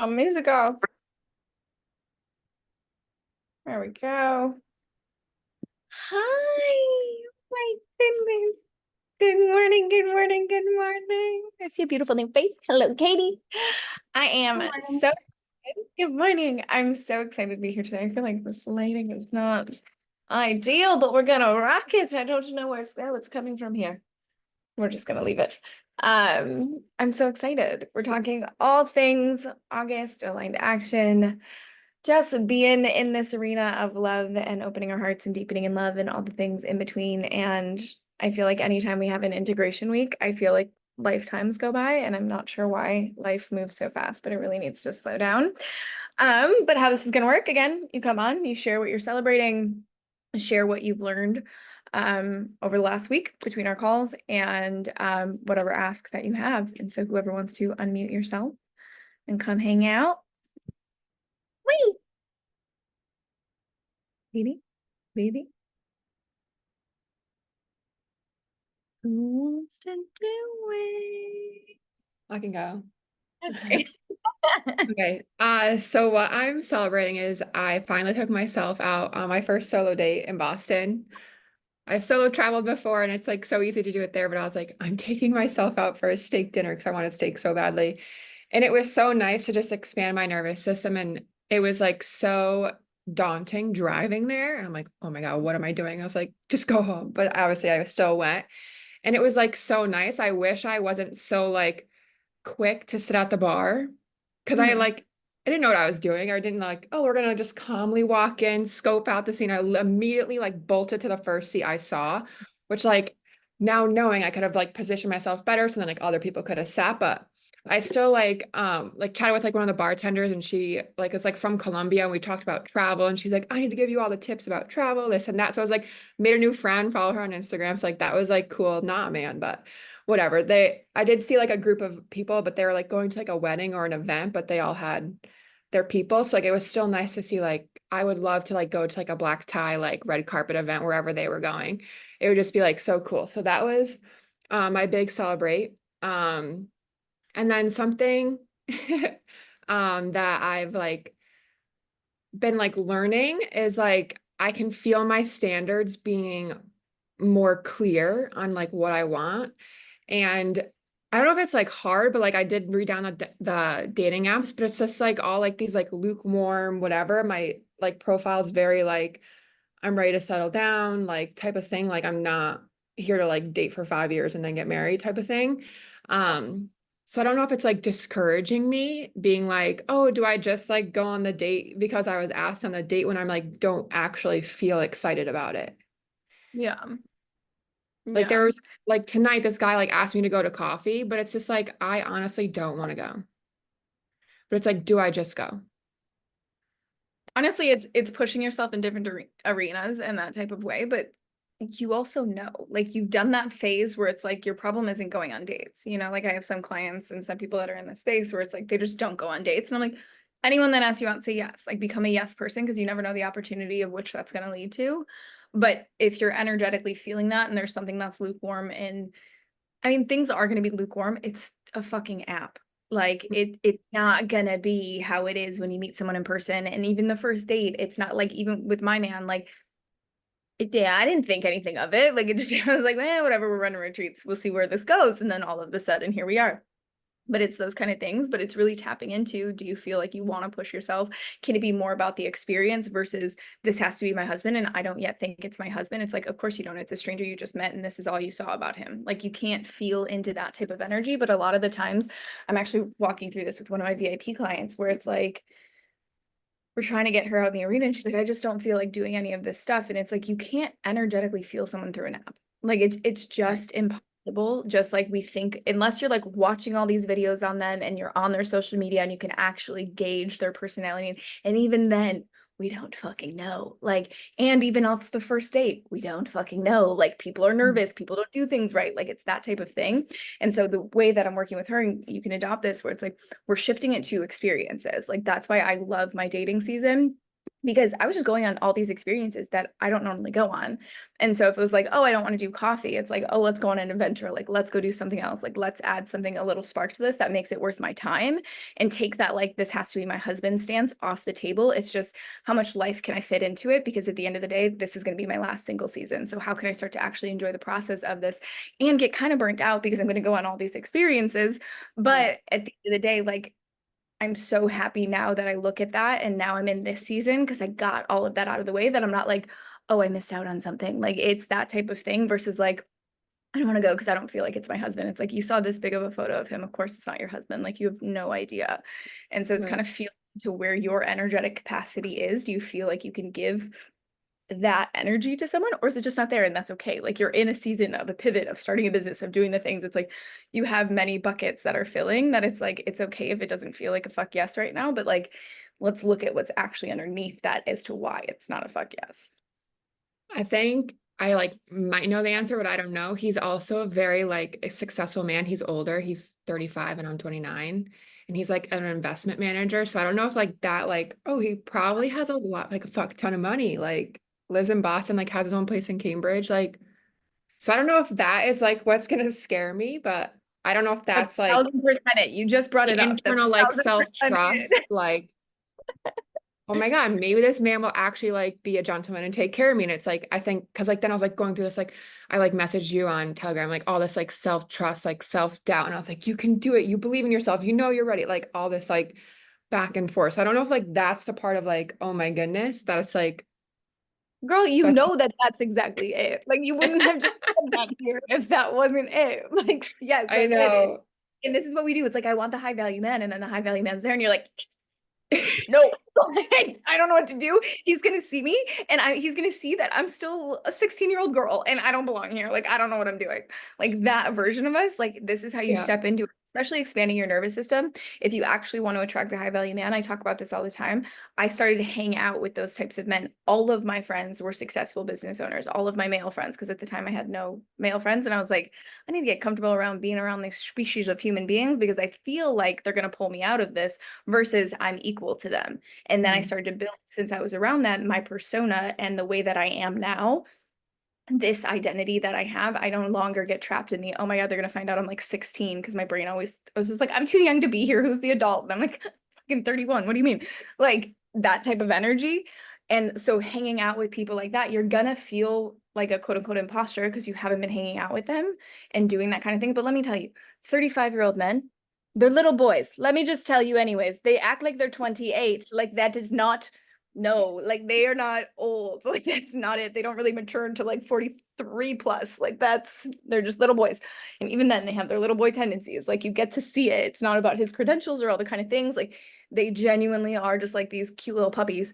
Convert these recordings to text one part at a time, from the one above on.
Musical. There we go. Hi, my goodness. Good morning, good morning, good morning. I see a beautiful new face. Hello, Katie. I am Morning. so excited. Good morning. I'm so excited to be here today. I feel like this lighting is not ideal, but we're gonna rock it. I don't know where it's coming from here. We're just gonna leave it. I'm so excited. We're talking all things August aligned action. Just being in this arena of love and opening our hearts and deepening in love and all the things in between. And I feel like anytime we have an integration week, I feel like lifetimes go by, and I'm not sure why life moves so fast, but it really needs to slow down. But how this is gonna work, again, you come on, you share what you're celebrating, share what you've learned over the last week between our calls, and whatever ask that you have. And so whoever wants to unmute yourself and come hang out. Wait, baby, baby. Who wants to do it? I can go. Okay. Okay. So what I'm celebrating is I finally took myself out on my first solo date in Boston. I've solo traveled before and it's like so easy to do it there, but I was like, I'm taking myself out for a steak dinner because I wanted steak so badly. And it was so nice to just expand my nervous system. And it was like so daunting driving there. And I'm like, oh my God, what am I doing? I was like, just go home. But obviously I still went. And it was like so nice. I wish I wasn't so like quick to sit at the bar because Mhm. I didn't know what I was doing. I didn't like, oh, we're gonna just calmly walk in, scope out the scene. I immediately like bolted to the first seat I saw, which like now knowing I could have like positioned myself better so then like other people could have sat, but I still like chatted with like one of the bartenders and she like it's like from Colombia and we talked about travel and she's like, I need to give you all the tips about travel, this and that. So I was like, made a new friend, follow her on Instagram. So like that was like cool. Not man, but whatever. I did see like a group of people, but they were like going to like a wedding or an event, but they all had their people. So like it was still nice to see like I would love to like go to like a black tie, like red carpet event wherever they were going. It would just be like so cool. So that was my big celebrate. And then something that I've like been like learning is like I can feel my standards being more clear on like what I want. And I don't know if it's like hard, but like I did read down the dating apps, but it's just like all like these like lukewarm, whatever. My like profile's very like I'm ready to settle down, like type of thing. Like I'm not here to like date for 5 years and then get married type of thing. Um, so I don't know if it's like discouraging me being like, oh, do I just like go on the date because I was asked on the date when I'm like, don't actually feel excited about it. Yeah. Like there Yeah. was like tonight, this guy like asked me to go to coffee, but it's just like, I honestly don't want to go. But it's like, do I just go? Honestly, it's pushing yourself in different arenas in that type of way, but you also know, like you've done that phase where it's like your problem isn't going on dates. Like I have some clients and some people that are in the space where it's like they just don't go on dates. And I'm like, anyone that asks you out, say yes. Like become a yes person because you never know the opportunity of which that's going to lead to. But if you're energetically feeling that and there's something that's lukewarm in, I mean, things are going to be lukewarm. It's a fucking app. Like it's not gonna be how it is when you meet someone in person. And even the first date, it's not like even with my man, like yeah, I didn't think anything of it. Like it just I was like, whatever, we're running retreats. We'll see where this goes. And then all of a sudden here we are. But it's those kind of things, but it's really tapping into, do you feel like you want to push yourself? Can it be more about the experience versus this has to be my husband and I don't yet think it's my husband? It's like, of course you don't. It's a stranger you just met and this is all you saw about him. Like you can't feel into that type of energy. But a lot of the times I'm actually walking through this with one of my VIP clients where it's like, we're trying to get her out in the arena and she's like, I just don't feel like doing any of this stuff. And it's like, you can't energetically feel someone through an app. Like it's Right. just impossible. Just like we think, unless you're like watching all these videos on them and you're on their social media and you can actually gauge their personality. And even then, we don't fucking know. Like, and even off the first date, we don't fucking know. Like people are nervous, people don't do things right. Like it's that type of thing. And so the way that I'm working with her, and you can adopt this where it's like we're shifting it to experiences. Like that's why I love my dating season because I was just going on all these experiences that I don't normally go on. And so if it was like, oh, I don't want to do coffee, it's like, oh, let's go on an adventure. Like, let's go do something else. Like, let's add something, a little spark to this that makes it worth my time and take that, like, this has to be my husband's stance off the table. It's just how much life can I fit into it? Because at the end of the day, this is going to be my last single season. So how can I start to actually enjoy the process of this and get kind of burnt out because I'm going to go on all these experiences. Right. But at the end of the day, like, I'm so happy now that I look at that and now I'm in this season because I got all of that out of the way that I'm not like, oh, I missed out on something. Like it's that type of thing versus like, I don't want to go because I don't feel like it's my husband. It's like you saw this big of a photo of him. Of course, it's not your husband. Like you have no idea. And so it's kind Right. of feeling to where your energetic capacity is. Do you feel like you can give that energy to someone, or is it just not there and that's okay? Like you're in a season of a pivot of starting a business, of doing the things. It's like you have many buckets that are filling that it's like it's okay if it doesn't feel like a fuck yes right now, but like let's look at what's actually underneath that as to why it's not a fuck yes. I think I like might know the answer, but I don't know. He's also a very like a successful man. He's older. He's 35 and I'm 29. And he's like an investment manager. So I don't know if like that, like, oh, he probably has a lot, like a fuck ton of money, like lives in Boston, like has his own place in Cambridge. Like, so I don't know if that is like what's gonna scare me, but I don't know if That's that's like 1,000% it. You just brought the it up. That's internal like 1,000% self-trust, it. like oh my God, maybe this man will actually like be a gentleman and take care of me. And it's like, I think, cause like then I was like going through this, like I like messaged you on Telegram, like all this like self-trust, like self-doubt. And I was like, you can do it. You believe in yourself. You know, you're ready. Like all this like back and forth. So I don't know if like that's the part of like, oh my goodness, that it's like Girl, you such, know that that's exactly it. Like you wouldn't have just said that here if that wasn't it. Like, yes, I that's it. know. And this is what we do. It's like I want the high value man, and then the high value man's there, and you're like, no, I don't know what to do. He's gonna see me, and he's gonna see that I'm still a 16-year-old girl, and I don't belong here. Like I don't know what I'm doing. Like that version of us. Like this is how you Yeah. step into it, especially expanding your nervous system. If you actually want to attract a high value man, I talk about this all the time. I started to hang out with those types of men. All of my friends were successful business owners. All of my male friends, because at the time I had no male friends, and I was like, I need to get comfortable around being around this species of human beings because I feel like they're gonna pull me out of this versus I'm equal to them. And then I Mhm. started to build, since I was around that, my persona and the way that I am now, this identity that I have, I no longer get trapped in the, oh my God, they're gonna find out I'm like 16 because my brain always I was just like, I'm too young to be here. Who's the adult? And I'm like, fucking 31. What do you mean? Like that type of energy. And so hanging out with people like that, you're gonna feel like a quote unquote imposter because you haven't been hanging out with them and doing that kind of thing. But let me tell you, 35-year-old men, they're little boys. Let me just tell you, anyways, they act like they're 28. Like that is not no, like they are not old. Like that's not it. They don't really mature until like 43 plus. Like that's they're just little boys. And even then they have their little boy tendencies. Like you get to see it. It's not about his credentials or all the kind of things. Like they genuinely are just like these cute little puppies.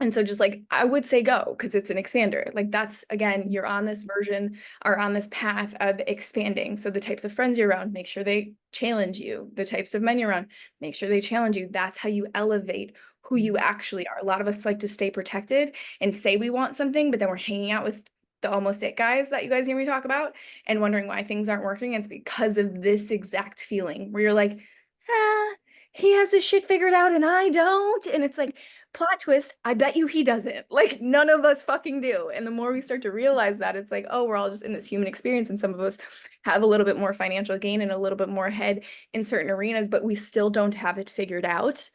And so just like I would say go because it's an expander. Like that's again, you're on this version or on this path of expanding. So the types of friends you're around, make sure they challenge you. The types of men you're around, make sure they challenge you. That's how you elevate who you actually are. A lot of us like to stay protected and say we want something, but then we're hanging out with the almost it guys that you guys hear me talk about and wondering why things aren't working. It's because of this exact feeling where you're like, ah, he has his shit figured out and I don't. And it's like, plot twist, I bet you he doesn't. Like none of us fucking do. And the more we start to realize that, it's like, oh, we're all just in this human experience. And some of us have a little bit more financial gain and a little bit more ahead in certain arenas, but we still don't have it figured out.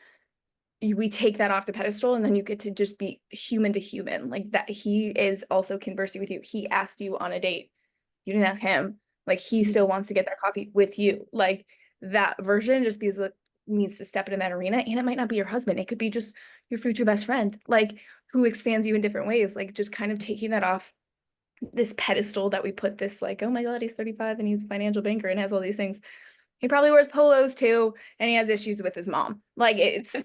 We take that off the pedestal and then you get to just be human to human. Like that he is also conversing with you. He asked you on a date. You didn't ask him. Like he Mhm. still wants to get that coffee with you. Like that version just because it needs to step into that arena. And it might not be your husband. It could be just your future best friend, like who expands you in different ways. Like just kind of taking that off this pedestal that we put this like, oh my God, he's 35 and he's a financial banker and has all these things. He probably wears polos too, and he has issues with his mom. Like it's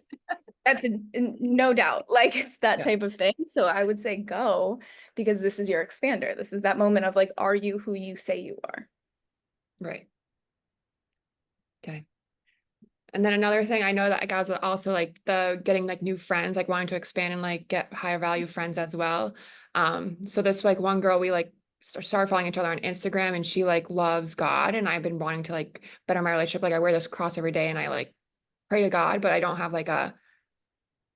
that's no doubt. Like it's that Yeah. type of thing. So I would say go because this is your expander. This is that moment of like, are you who you say you are? Right. Okay. And then another thing I know that like, I was also like the getting like new friends, like wanting to expand and like get higher value friends as well. So this like one girl we like started following each other on Instagram and she like loves God and I've been wanting to like better my relationship. Like I wear this cross every day and I like pray to God, but I don't have like a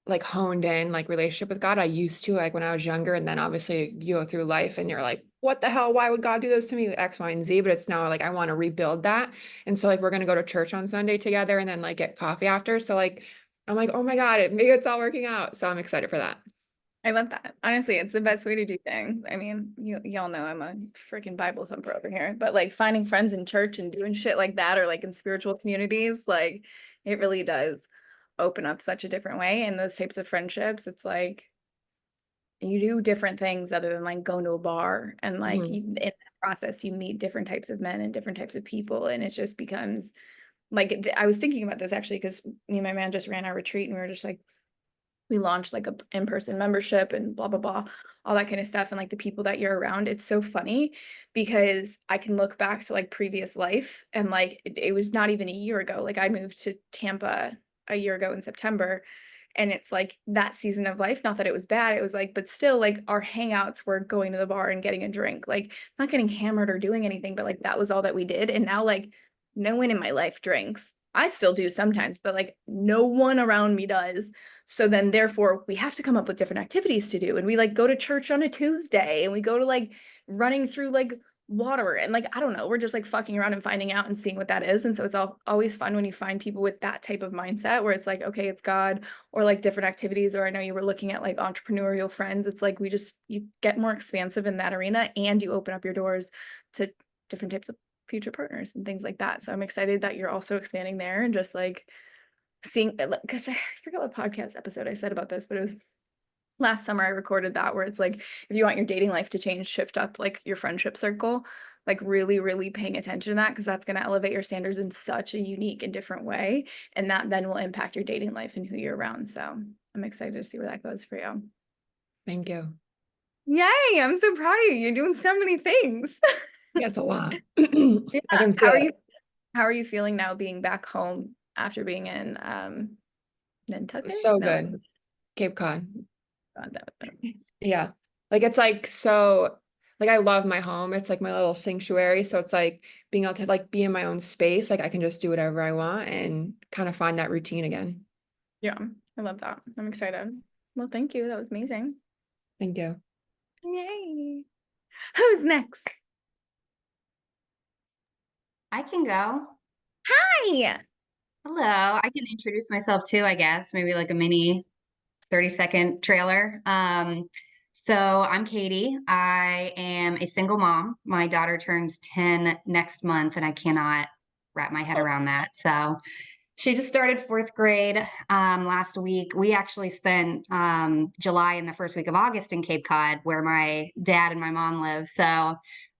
like honed in like relationship with God. I used to like when I was younger, and then obviously you go through life and you're like, what the hell? Why would God do this to me? X, Y, and Z. But it's now like I want to rebuild that. And so like we're gonna go to church on Sunday together and then like get coffee after. So like I'm like, oh my God, maybe it's all working out. So I'm excited for that. I love that. Honestly, it's the best way to do things. I mean, y'all know I'm a freaking Bible thumper over here, but like finding friends in church and doing shit like that or like in spiritual communities, like it really does open up such a different way. And those types of friendships, it's like you do different things other than like going to a bar and like Mhm. in that process you meet different types of men and different types of people and it just becomes like I was thinking about this actually because me and my man just ran our retreat and we were just like we launched like a in-person membership and blah blah blah all that kind of stuff and like the people that you're around it's so funny because I can look back to like previous life and like it was not even a year ago like I moved to Tampa a year ago in September and it's like that season of life not that it was bad it was like but still like our hangouts were going to the bar and getting a drink like not getting hammered or doing anything but like that was all that we did and now like no one in my life drinks I still do sometimes but like no one around me does so then therefore we have to come up with different activities to do. And we like go to church on a Tuesday and we go to like running through like water and like I don't know, we're just like fucking around and finding out and seeing what that is. And so it's always fun when you find people with that type of mindset where it's like, okay, it's God or like different activities. Or I know you were looking at like entrepreneurial friends. It's like you get more expansive in that arena and you open up your doors to different types of future partners and things like that. So I'm excited that you're also expanding there and just like seeing because I forget what podcast episode I said about this, but it was last summer I recorded that where it's like if you want your dating life to change, shift up like your friendship circle, like really, really paying attention to that because that's going to elevate your standards in such a unique and different way. And that then will impact your dating life and who you're around. So I'm excited to see where that goes for you. Thank you. Yay, I'm so proud of you. You're doing so many things. Yeah, it's a lot. Yeah. I can How feel are it. you how are you feeling now being back home after being in Nantucket? So No, good. Cape Cod. God, that Yeah. Like it's like so like I love my home. It's like my little sanctuary. So it's like being able to like be in my own space. Like I can just do whatever I want and kind of find that routine again. yeah, I love that. I'm excited. Well, thank you. That was amazing. Thank you. Yay. Who's next? I can go. Hi. Hello. I can introduce myself too, I guess. Maybe like a mini 30-second trailer. So I'm Katie. I am a single mom. My daughter turns 10 next month, and I cannot wrap my head Oh, around that. So she just started fourth grade last week. We actually spent July and the first week of August in Cape Cod, where my dad and my mom live. So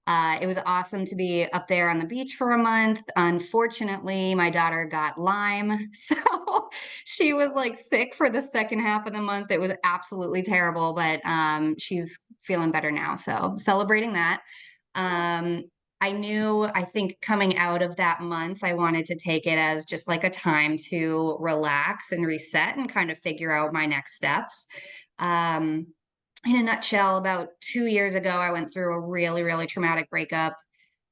it was awesome to be up there on the beach for a month. Unfortunately, my daughter got Lyme. So she was like sick for the second half of the month. It was absolutely terrible, but she's feeling better now. So celebrating that. Um, I knew, I think coming out of that month, I wanted to take it as just like a time to relax and reset and kind of figure out my next steps. Um, in a nutshell, about 2 years ago, I went through a really, really traumatic breakup,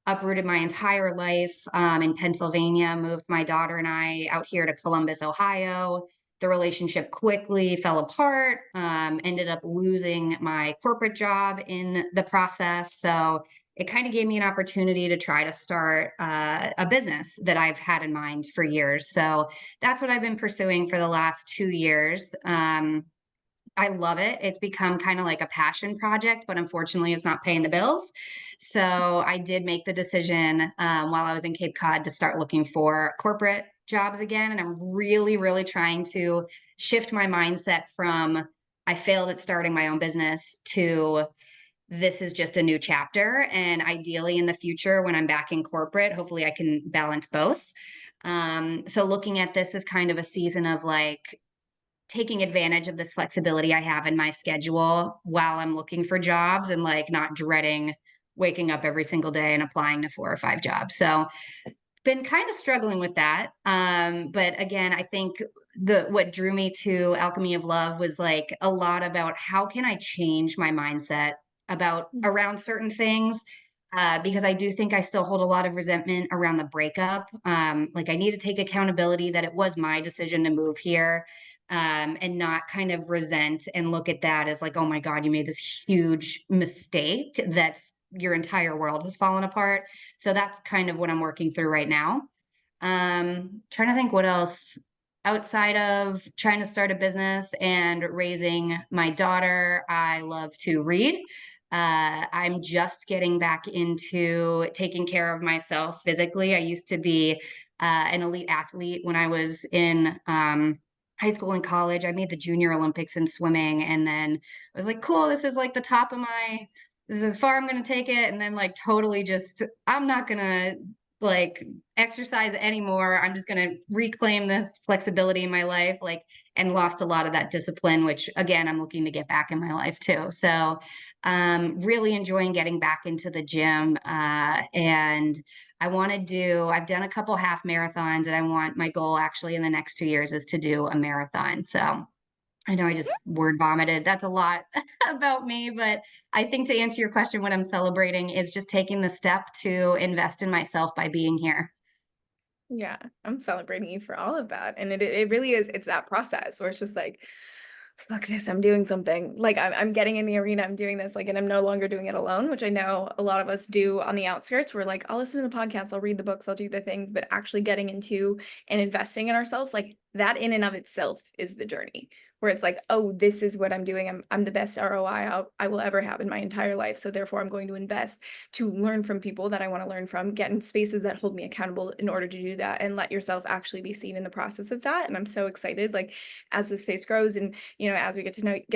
uprooted my entire life in Pennsylvania, moved my daughter and I out here to Columbus, Ohio. The relationship quickly fell apart, ended up losing my corporate job in the process. So it kind of gave me an opportunity to try to start a business that I've had in mind for years. So that's what I've been pursuing for the last 2 years. I love it. It's become kind of like a passion project, but unfortunately, it's not paying the bills. So I did make the decision while I was in Cape Cod to start looking for corporate jobs again. And I'm really, really trying to shift my mindset from I failed at starting my own business to this is just a new chapter. And ideally, in the future, when I'm back in corporate, hopefully I can balance both. So looking at this as kind of a season of like, taking advantage of this flexibility I have in my schedule while I'm looking for jobs and like not dreading waking up every single day and applying to 4 or 5 jobs. So been kind of struggling with that. But again, I think the what drew me to Alchemy of Love was like a lot about how can I change my mindset about around certain things. Because I do think I still hold a lot of resentment around the breakup. Like I need to take accountability that it was my decision to move here. and not kind of resent and look at that as like, oh my God, you made this huge mistake that's your entire world has fallen apart. So that's kind of what I'm working through right now. Trying to think what else outside of trying to start a business and raising my daughter. I love to read. I'm just getting back into taking care of myself physically. I used to be an elite athlete when I was in high school and college. I made the junior Olympics in swimming, and then I was like, cool, this is like the top of my, this is as far I'm going to take it. And then like totally just, I'm not going to like exercise anymore. I'm just going to reclaim this flexibility in my life, like, and lost a lot of that discipline, which again, I'm looking to get back in my life too. So, really enjoying getting back into the gym. And I want to do, I've done a couple half marathons, and I want, my goal actually in the next 2 years is to do a marathon. So I know I just word vomited. That's a lot about me, but I think to answer your question, what I'm celebrating is just taking the step to invest in myself by being here. Yeah, I'm celebrating you for all of that. And it really is, it's that process where it's just like, fuck this, I'm doing something. Like I'm getting in the arena, I'm doing this, like, and I'm no longer doing it alone, which I know a lot of us do on the outskirts. We're like, I'll listen to the podcast, I'll read the books, I'll do the things, but actually getting into and investing in ourselves, like that in and of itself is the journey. Where it's like, oh, this is what I'm doing. I'm the best ROI I will ever have in my entire life. So therefore, I'm going to invest to learn from people that I want to learn from, get in spaces that hold me accountable in order to do that, and let yourself actually be seen in the process of that. And I'm so excited, like as the space grows, and as we get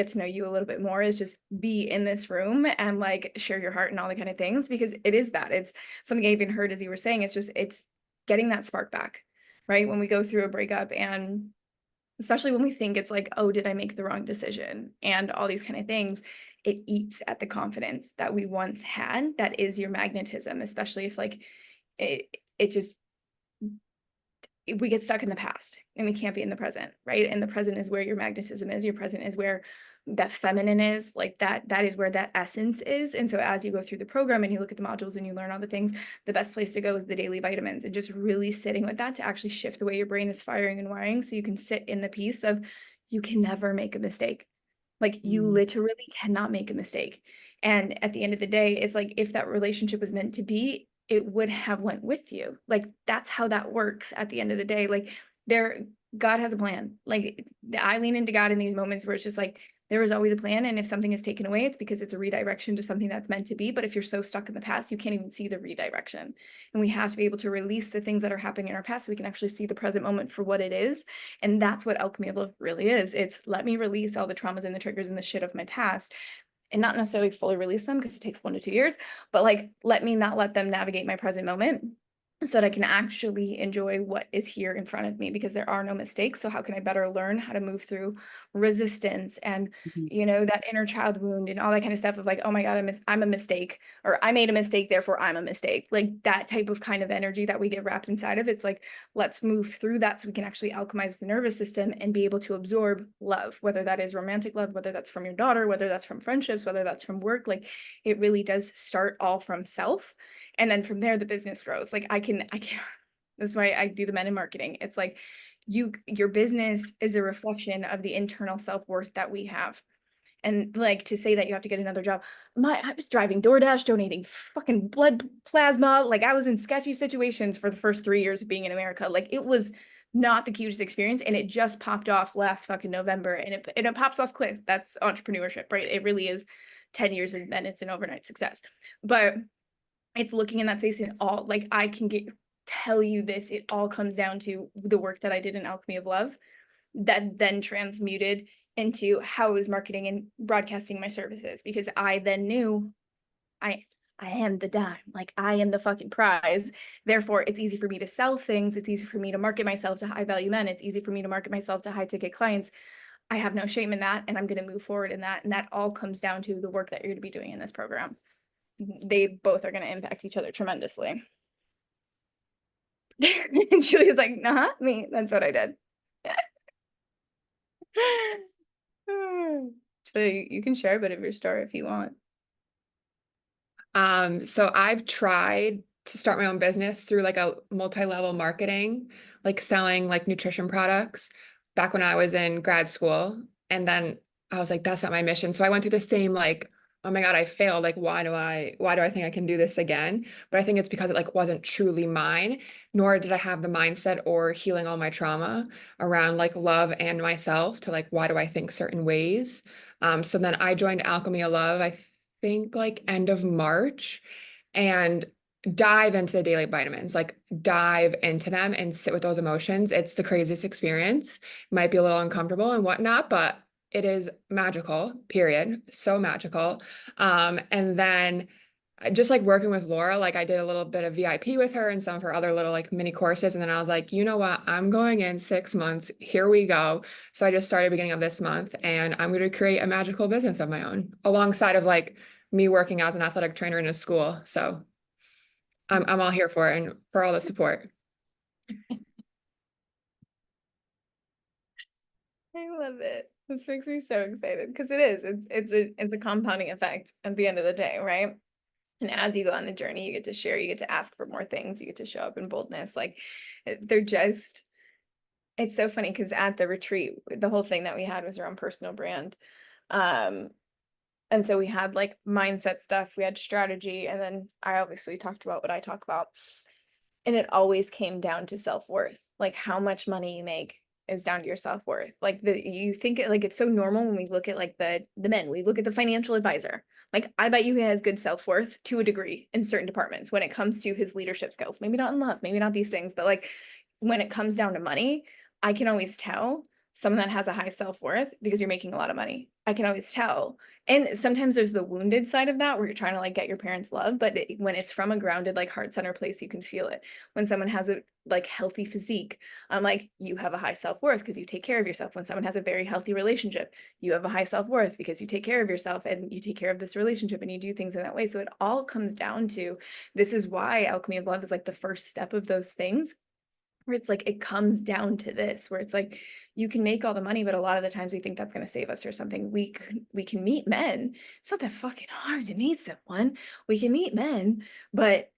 to know you a little bit more, is just be in this room and like share your heart and all the kind of things, because it is that. It's something I even heard as you were saying. It's getting that spark back, right? When we go through a breakup, and especially when we think it's like, oh, did I make the wrong decision? And all these kind of things, it eats at the confidence that we once had. That is your magnetism, especially if like it just, we get stuck in the past and we can't be in the present, right? And the present is where your magnetism is. Your present is where that feminine is, like that is where that essence is. And so as you go through the program and you look at the modules and you learn all the things, the best place to go is the daily vitamins, and just really sitting with that to actually shift the way your brain is firing and wiring, so you can sit in the peace of, you can never make a mistake. Like you literally cannot make a mistake. And at the end of the day, it's like, if that relationship was meant to be, it would have went with you. Like that's how that works at the end of the day. Like God has a plan. Like I lean into God in these moments where it's just like, there is always a plan. And if something is taken away, it's because it's a redirection to something that's meant to be. But if you're so stuck in the past, you can't even see the redirection. And we have to be able to release the things that are happening in our past so we can actually see the present moment for what it is. And that's what Alchemy of Love really is. It's, let me release all the traumas and the triggers and the shit of my past, and not necessarily fully release them, because it takes 1 to 2 years, but like, let me not let them navigate my present moment, so that I can actually enjoy what is here in front of me, because there are no mistakes. So how can I better learn how to move through resistance and, Mhm. that inner child wound and all that kind of stuff of like, oh my God, I'm a mistake, or I made a mistake, therefore I'm a mistake. Like that type of kind of energy that we get wrapped inside of. It's like, let's move through that so we can actually alchemize the nervous system and be able to absorb love, whether that is romantic love, whether that's from your daughter, whether that's from friendships, whether that's from work. Like it really does start all from self. And then from there, the business grows. Like I can, that's why I do the men in marketing. It's like your business is a reflection of the internal self-worth that we have. And like, to say that you have to get another job, I was driving DoorDash, donating fucking blood plasma. Like I was in sketchy situations for the first 3 years of being in America. Like it was not the cutest experience. And it just popped off last fucking November, and it pops off quick. That's entrepreneurship, right? It really is 10 years and then it's an overnight success. But it's looking in that space, and all, like, I can tell you this, it all comes down to the work that I did in Alchemy of Love, that then transmuted into how I was marketing and broadcasting my services, because I then knew I I am the dime, like I am the fucking prize. Therefore, it's easy for me to sell things. It's easy for me to market myself to high value men. It's easy for me to market myself to high ticket clients. I have no shame in that, and I'm going to move forward in that. And that all comes down to the work that you're going to be doing in this program. They both are going to impact each other tremendously. And Julia's like, nah, me, that's what I did. Julia, you can share a bit of your story if you want. So I've tried to start my own business through like a multi-level marketing, like selling like nutrition products. back when I was in grad school. And then I was like, that's not my mission. So I went through the same like, oh my God, I failed. Like, why do I think I can do this again? But I think it's because it like wasn't truly mine, nor did I have the mindset or healing all my trauma around like love and myself to like, why do I think certain ways? So then I joined Alchemy of Love, I think like end of March, and dive into the daily vitamins, like dive into them and sit with those emotions. It's the craziest experience. Might be a little uncomfortable and whatnot, but it is magical, period. So magical. And then just like working with Laura, like I did a little bit of VIP with her and some of her other little like mini courses. And then I was like, you know what? I'm going in 6 months. Here we go. So I just started beginning of this month, and I'm going to create a magical business of my own alongside of like me working as an athletic trainer in a school. So I'm all here for it and for all the support. I love it. This makes me so excited because it is. It's a compounding effect at the end of the day, right? And as you go on the journey, you get to share, you get to ask for more things, you get to show up in boldness. Like they're just, it's so funny because at the retreat, the whole thing that we had was around personal brand. And so we had like mindset stuff, we had strategy, and then I obviously talked about what I talk about. And it always came down to self-worth. Like how much money you make is down to your self-worth. Like you think it like it's so normal when we look at like the men, we look at the financial advisor. Like I bet you he has good self-worth to a degree in certain departments when it comes to his leadership skills. Maybe not in love, maybe not these things, but like when it comes down to money, I can always tell someone that has a high self-worth because you're making a lot of money. I can always tell. And sometimes there's the wounded side of that where you're trying to like get your parents' love, but when it's from a grounded like heart center place, you can feel it. When someone has a like healthy physique, I'm like, you have a high self-worth because you take care of yourself. When someone has a very healthy relationship, you have a high self-worth because you take care of yourself and you take care of this relationship and you do things in that way. So it all comes down to, this is why Alchemy of Love is like the first step of those things, where it's like it comes down to this, where it's like you can make all the money, but a lot of the times we think that's going to save us or something. We can meet men. It's not that fucking hard to meet someone. We can meet men, but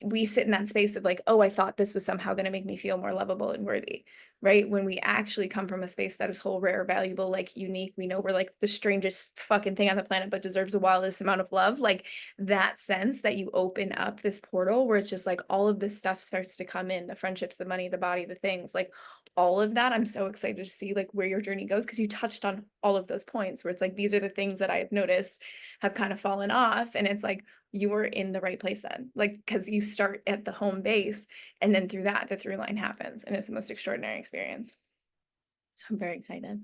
we sit in that space of like, oh, I thought this was somehow going to make me feel more lovable and worthy, right? When we actually come from a space that is whole, rare, valuable, like unique, we know we're like the strangest fucking thing on the planet, but deserves the wildest amount of love. Like that sense that you open up this portal where it's just like all of this stuff starts to come in, the friendships, the money, the body, the things, like all of that. I'm so excited to see like where your journey goes, because you touched on all of those points where it's like, these are the things that I have noticed have kind of fallen off. And it's like, you were in the right place then, like, because you start at the home base and then through that, the through line happens and it's the most extraordinary experience. So I'm very excited.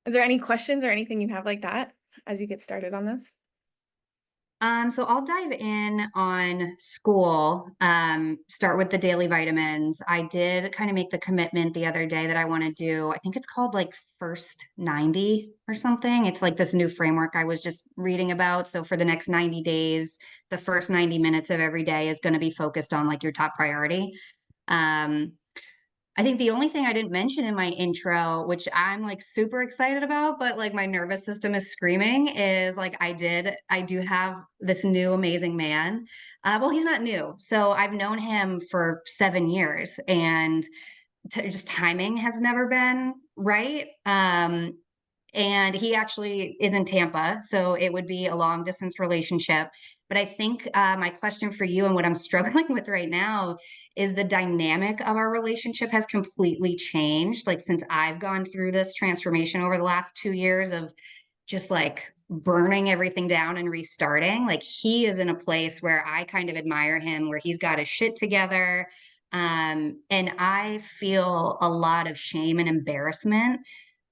Is there any questions or anything you have like that as you get started on this? So I'll dive in on school, start with the daily vitamins. I did kind of make the commitment the other day that I want to do, I think it's called like First 90 or something. It's like this new framework I was just reading about. So for the next 90 days, the first 90 minutes of every day is going to be focused on like your top priority. Um, I think the only thing I didn't mention in my intro, which I'm like super excited about, but like my nervous system is screaming, is like I do have this new amazing man. Well, he's not new. So I've known him for 7 years, and just timing has never been right. And he actually is in Tampa, so it would be a long distance relationship. But I think my question for you and what I'm struggling with right now is the dynamic of our relationship has completely changed. Like since I've gone through this transformation over the last 2 years of just like burning everything down and restarting, like he is in a place where I kind of admire him, where he's got his shit together. And I feel a lot of shame and embarrassment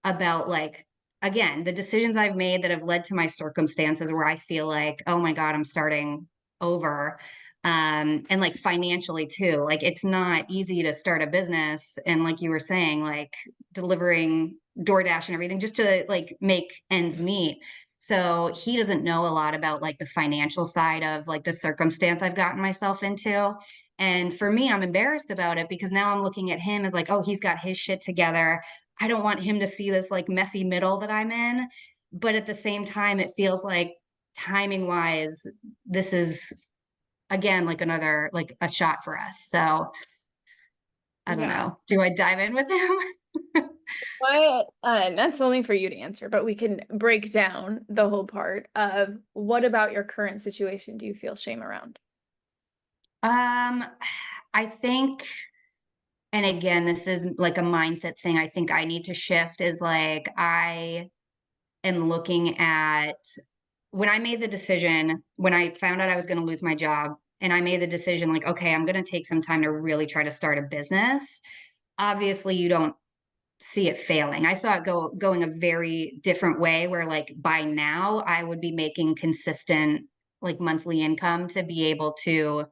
about like, again, the decisions I've made that have led to my circumstances where I feel like, oh my God, I'm starting over. And like financially too, like it's not easy to start a business. And like you were saying, like delivering DoorDash and everything just to like make ends meet. So he doesn't know a lot about like the financial side of like the circumstance I've gotten myself into. And for me, I'm embarrassed about it because now I'm looking at him as like, oh, he's got his shit together. I don't want him to see this like messy middle that I'm in. But at the same time, it feels like timing wise, this is again like another like a shot for us. So I don't Yeah. know. Do I dive in with him? What, that's only for you to answer, but we can break down the whole part of what about your current situation do you feel shame around? Um, I think, and again, this is like a mindset thing I think I need to shift is like I am looking at when I made the decision, when I found out I was going to lose my job, and I made the decision like, okay, I'm going to take some time to really try to start a business. Obviously, you don't see it failing. I saw it going a very different way where like by now I would be making consistent like monthly income to be able to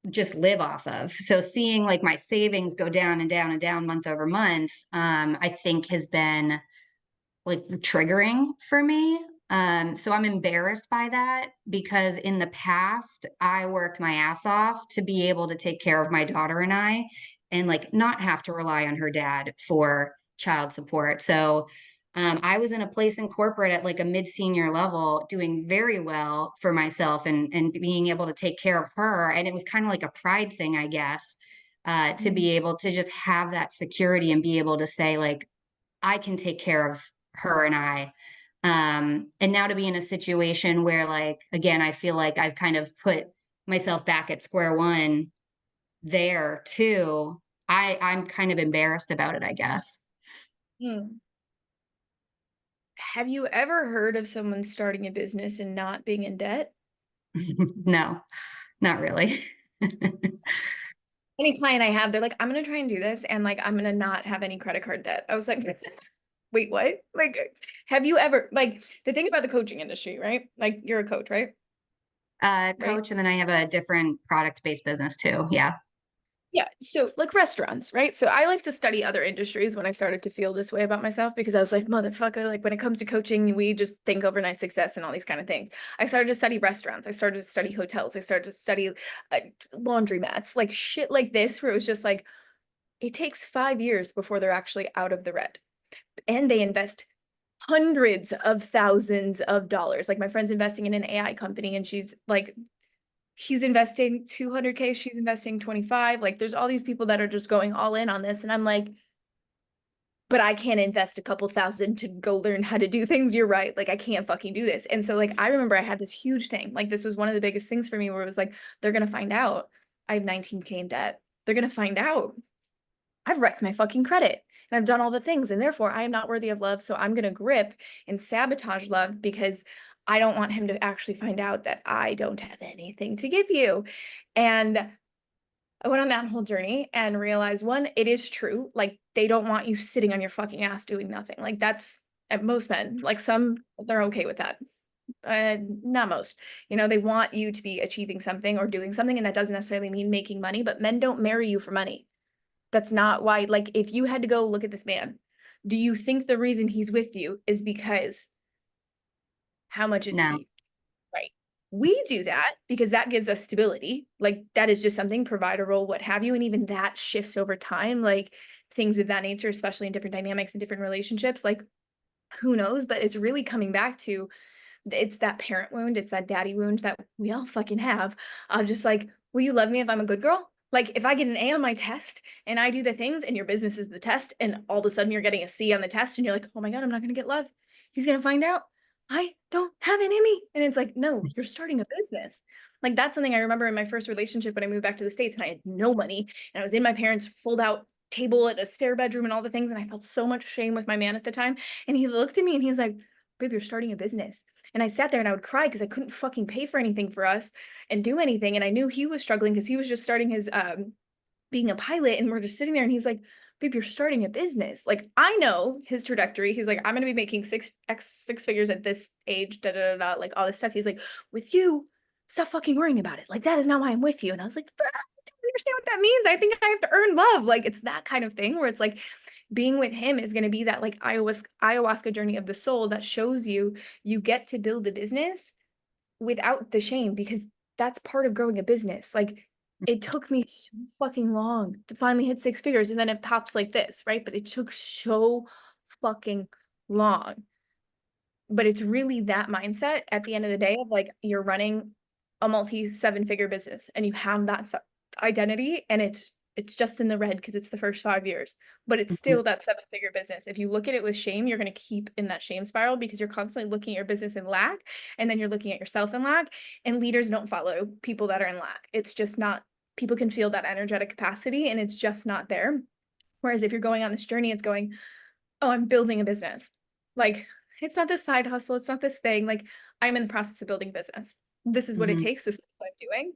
just live off of. So seeing like my savings go down and down and down month over month, I think has been like triggering for me. So I'm embarrassed by that because in the past I worked my ass off to be able to take care of my daughter and I, and like not have to rely on her dad for child support. So I was in a place in corporate at like a mid-senior level doing very well for myself and being able to take care of her. And it was kind of like a pride thing, I guess, to be able to just have that security and be able to say like, I can take care of her and I. And now to be in a situation where like, again, I feel like I've kind of put myself back at square one there too. I'm kind of embarrassed about it, I guess. Hmm. Have you ever heard of someone starting a business and not being in debt? No, not really. Any client I have, they're like, I'm gonna try and do this and like I'm gonna not have any credit card debt. I was like, wait, what? Like, have you ever like the thing about the coaching industry, right? Like you're a coach, right? Right? Coach, and then I have a different product-based business too. Yeah. Yeah. So like restaurants, right? So I like to study other industries when I started to feel this way about myself because I was like, motherfucker, like when it comes to coaching, we just think overnight success and all these kind of things. I started to study restaurants. I started to study hotels. I started to study laundromats, like shit like this, where it was just like, it takes 5 years before they're actually out of the red. And they invest hundreds of thousands of dollars. Like my friend's investing in an AI company and she's like, he's investing 200K, she's investing 25. Like there's all these people that are just going all in on this. And I'm like, but I can't invest a couple thousand to go learn how to do things. You're right. Like I can't fucking do this. And so like I remember I had this huge thing. Like this was one of the biggest things for me where it was like, they're gonna find out I have 19K in debt. They're gonna find out I've wrecked my fucking credit and I've done all the things and therefore I am not worthy of love. So I'm going to grip and sabotage love because I don't want him to actually find out that I don't have anything to give you. And I went on that whole journey and realized one, it is true. Like they don't want you sitting on your fucking ass doing nothing. Like that's at most men, like some, they're okay with that. Not most, they want you to be achieving something or doing something. And that doesn't necessarily mean making money, but men don't marry you for money. That's not why, like, if you had to go look at this man, do you think the reason he's with you is because how much is No. beef? Right. We do that because that gives us stability. Like that is just something, provider role, what have you. And even that shifts over time, like things of that nature, especially in different dynamics and different relationships. Like who knows? But it's really coming back to it's that parent wound, it's that daddy wound that we all fucking have. Just like, will you love me if I'm a good girl? Like if I get an A on my test and I do the things and your business is the test and all of a sudden you're getting a C on the test and you're like, oh my God, I'm not gonna get love. He's gonna find out I don't have it in me. And it's like, no, you're starting a business. Like that's something I remember in my first relationship when I moved back to the States and I had no money and I was in my parents' fold out table at a spare bedroom and all the things. And I felt so much shame with my man at the time. And he looked at me and he's like, babe, you're starting a business. And I sat there and I would cry because I couldn't fucking pay for anything for us and do anything. And I knew he was struggling because he was just starting his being a pilot. And we're just sitting there and he's like, babe, you're starting a business. Like I know his trajectory. He's like, I'm gonna be making six figures at this age, da da da da, like all this stuff. He's like, with you, stop fucking worrying about it. Like that is not why I'm with you. And I was like, I don't understand what that means. I think I have to earn love. Like it's that kind of thing where it's like being with him is going to be that like ayahuasca journey of the soul that shows you get to build a business without the shame because that's part of growing a business. Like it took me so fucking long to finally hit 6 figures and then it pops like this, right? But it took so fucking long. But it's really that mindset at the end of the day of like you're running a multi 7-figure business and you have that identity and it's It's just in the red because it's the first 5 years, but it's still that 7-figure business. If you look at it with shame, you're going to keep in that shame spiral because you're constantly looking at your business in lack, and then you're looking at yourself in lack, and leaders don't follow people that are in lack. It's just not, people can feel that energetic capacity and it's just not there. Whereas if you're going on this journey, it's going, oh, I'm building a business. Like, it's not this side hustle. It's not this thing. Like, I'm in the process of building business. This is what it takes. This is what I'm doing.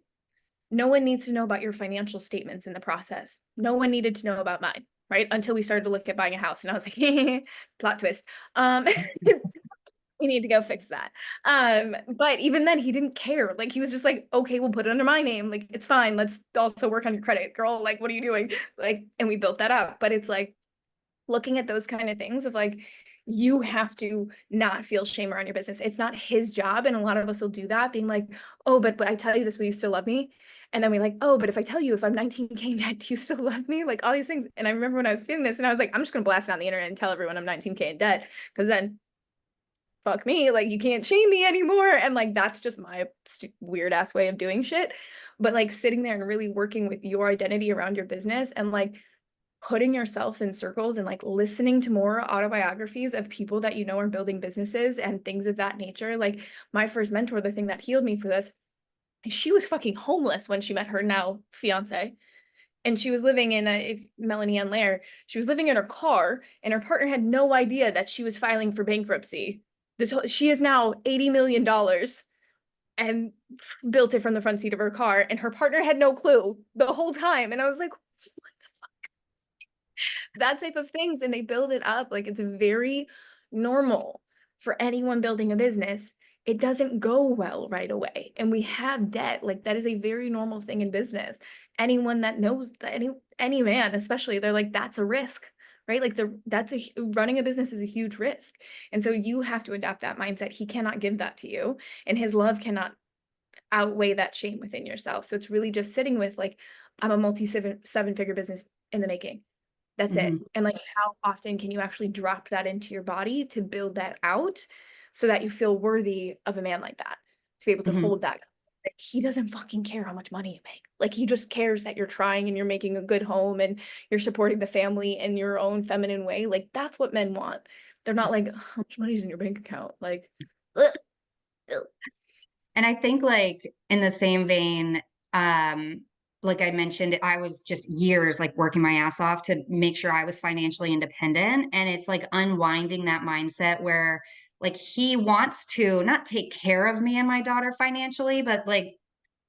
No one needs to know about your financial statements in the process. No one needed to know about mine, right? Until we started to look at buying a house. And I was like, plot twist. We need to go fix that. But even then he didn't care. Like, he was just like, okay, we'll put it under my name. Like, it's fine. Let's also work on your credit, girl. Like, what are you doing? Like, and we built that up. But it's like, looking at those kind of things of like, you have to not feel shame around your business. It's not his job. And a lot of us will do that, being like, oh, but I tell you this, will you still love me? And then we like, oh, but if I tell you if I'm 19K in debt, do you still love me? Like, all these things. And I remember when I was feeling this and I was like, I'm just going to blast it on the internet and tell everyone I'm 19K in debt. Cause then fuck me, like, you can't shame me anymore. And like, that's just my weird ass way of doing shit. But like, sitting there and really working with your identity around your business and like putting yourself in circles and like listening to more autobiographies of people that you know are building businesses and things of that nature. Like, my first mentor, the thing that healed me for this, she was fucking homeless when she met her now fiance. And she was living in Melanie Ann Lair, she was living in her car and her partner had no idea that she was filing for bankruptcy. She is now $80 million and built it from the front seat of her car, and her partner had no clue the whole time. And I was like, that type of things. And they build it up. Like, it's very normal for anyone building a business. It doesn't go well right away. And we have debt. Like, that is a very normal thing in business. Anyone that knows that, any man, especially, they're like, that's a risk, right? Like, running a business is a huge risk. And so you have to adopt that mindset. He cannot give that to you, and his love cannot outweigh that shame within yourself. So it's really just sitting with like, I'm a seven-figure business in the making. That's it. And like, how often can you actually drop that into your body to build that out so that you feel worthy of a man like that, to be able to hold that. Like, he doesn't fucking care how much money you make. Like, he just cares that you're trying and you're making a good home and you're supporting the family in your own feminine way. Like, that's what men want. They're not like, how much money is in your bank account? Like, ugh, ugh. And I think, like, in the same vein, like I mentioned, I was just years like working my ass off to make sure I was financially independent. And it's like unwinding that mindset where like he wants to not take care of me and my daughter financially, but like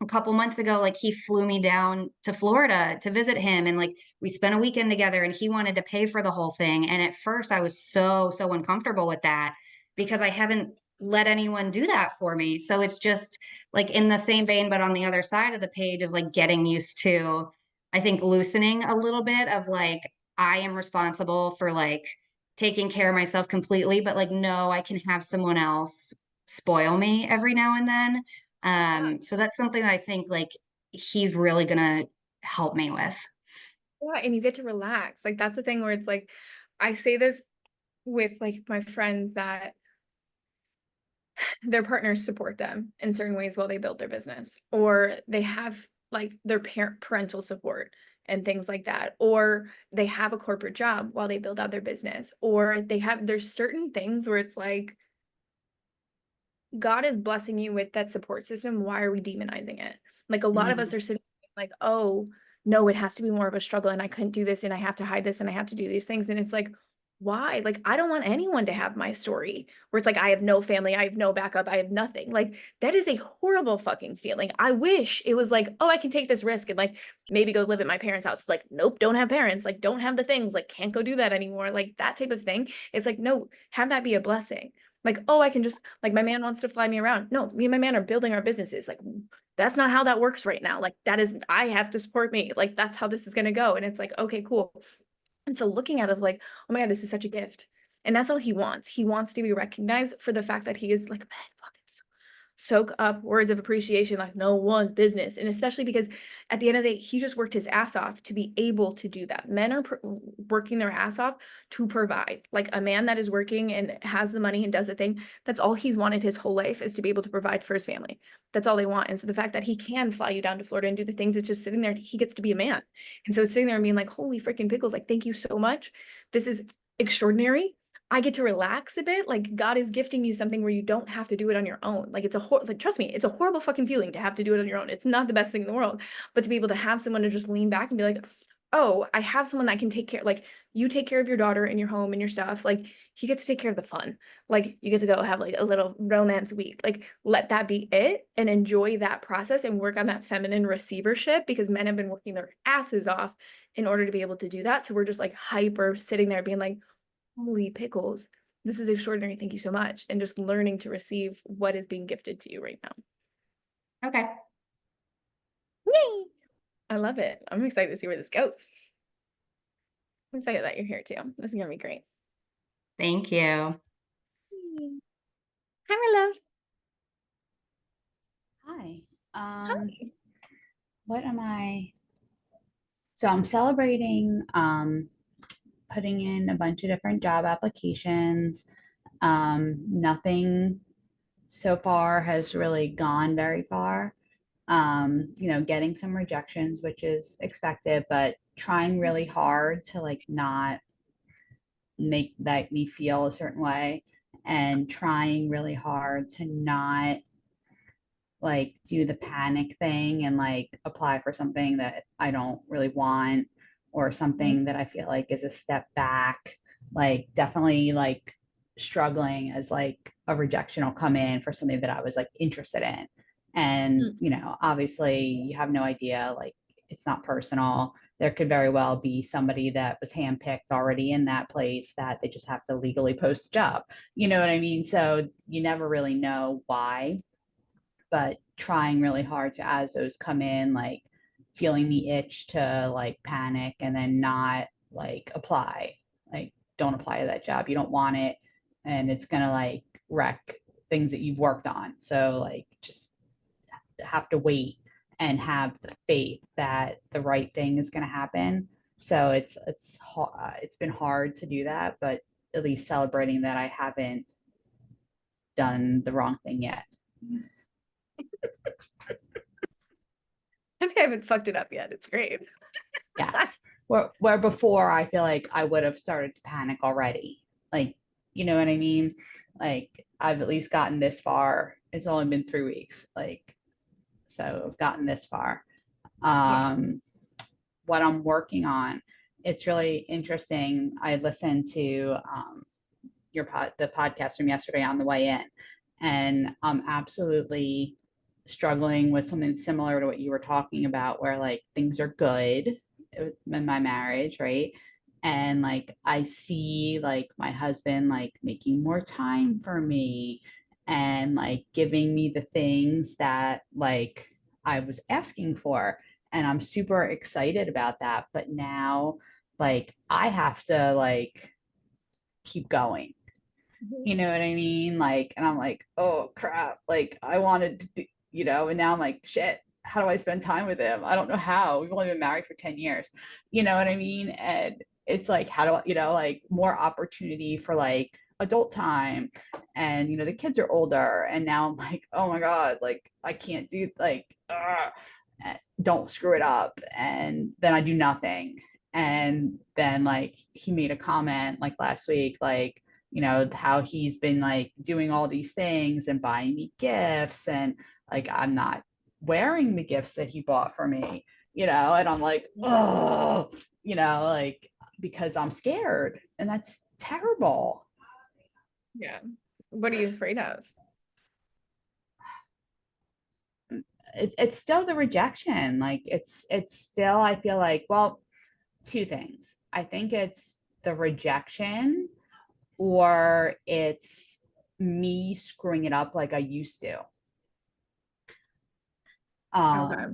a couple months ago, like he flew me down to Florida to visit him. And like we spent a weekend together and he wanted to pay for the whole thing. And at first I was so uncomfortable with that because I haven't let anyone do that for me. So it's just like in the same vein, but on the other side of the page is like getting used to, I think, loosening a little bit of like, I am responsible for like taking care of myself completely, but like, no, I can have someone else spoil me every now and then. So that's something that I think like he's really gonna help me with. Yeah, and you get to relax. Like, that's the thing where it's like, I say this with like my friends that their partners support them in certain ways while they build their business, or they have like their parental support and things like that, or they have a corporate job while they build out their business, or there's certain things where it's like, God is blessing you with that support system. Why are we demonizing it? Like, a lot of us are sitting like, oh, no, it has to be more of a struggle and I couldn't do this and I have to hide this and I have to do these things. And it's like, why? Like, I don't want anyone to have my story where it's like, I have no family, I have no backup, I have nothing. Like, that is a horrible fucking feeling. I wish it was like, oh, I can take this risk and like maybe go live at my parents' house. It's like, nope, don't have parents, like, don't have the things, like, can't go do that anymore. Like, that type of thing. It's like, no, have that be a blessing. Like, oh, I can just, like, my man wants to fly me around. No, me and my man are building our businesses. Like, that's not how that works right now. Like, I have to support me. Like, that's how this is going to go. And it's like, okay, cool. And so looking at it like, oh my God, this is such a gift. And that's all he wants. He wants to be recognized for the fact that he is like, man, fucking soak up words of appreciation like no one's business. And especially because at the end of the day, he just worked his ass off to be able to do that. Men are working their ass off to provide. Like a man that is working and has the money and does the thing, that's all he's wanted his whole life, is to be able to provide for his family. That's all they want. And so the fact that he can fly you down to Florida and do the things, it's just sitting there, he gets to be a man. And so it's sitting there and being like, holy freaking pickles, like, thank you so much. This is extraordinary. I get to relax a bit. Like God is gifting you something where you don't have to do it on your own. Like it's a like, trust me, it's a horrible fucking feeling to have to do it on your own. It's not the best thing in the world, but to be able to have someone to just lean back and be like, oh, I have someone that can take care, like you take care of your daughter and your home and your stuff. Like he gets to take care of the fun. Like you get to go have like a little romance week. Like let that be it and enjoy that process and work on that feminine receivership, because men have been working their asses off in order to be able to do that. So we're just like hyper sitting there being like, holy pickles, this is extraordinary. Thank you so much. And just learning to receive what is being gifted to you right now. Okay. Yay! I love it. I'm excited to see where this goes. I'm excited that you're here too. This is gonna be great. Thank you. Hi, my love. Hi. Hi. What am I? So I'm celebrating putting in a bunch of different job applications. Nothing so far has really gone very far. Getting some rejections, which is expected, but trying really hard to like not make that me feel a certain way, and trying really hard to not like do the panic thing and like apply for something that I don't really want, or something that I feel like is a step back. Like definitely like struggling as like a rejection will come in for something that I was like interested in. And, obviously you have no idea, like it's not personal. There could very well be somebody that was handpicked already in that place that they just have to legally post a job. You know what I mean? So you never really know why, but trying really hard to, as those come in, like feeling the itch to like panic and then not like apply, like don't apply to that job. You don't want it, and it's gonna like wreck things that you've worked on. So like just have to wait and have the faith that the right thing is going to happen. So it's been hard to do that, but at least celebrating that I haven't done the wrong thing yet. I haven't fucked it up yet. It's great. Yes. Where before I feel like I would have started to panic already. Like, you know what I mean? Like I've at least gotten this far. It's only been 3 weeks. Like, so I've gotten this far. What I'm working on, it's really interesting. I listened to the podcast from yesterday on the way in, and I'm absolutely struggling with something similar to what you were talking about, where like things are good in my marriage, right? And like I see like my husband like making more time for me and like giving me the things that like I was asking for, and I'm super excited about that. But now like I have to like keep going, you know what I mean? Like, and I'm like, oh crap, like I wanted to do, and now I'm like, shit, how do I spend time with him? I don't know how. We've only been married for 10 years. You know what I mean? And it's like, how do I, like more opportunity for like adult time. And, the kids are older, and now I'm like, oh my God, like I can't do like, don't screw it up. And then I do nothing. And then like he made a comment like last week, like, how he's been like doing all these things and buying me gifts, and like I'm not wearing the gifts that he bought for me, and I'm like, oh, like because I'm scared, and that's terrible. Yeah. What are you afraid of? It's still the rejection. Like it's still, I feel like, well, two things. I think it's the rejection, or it's me screwing it up like I used to. Okay.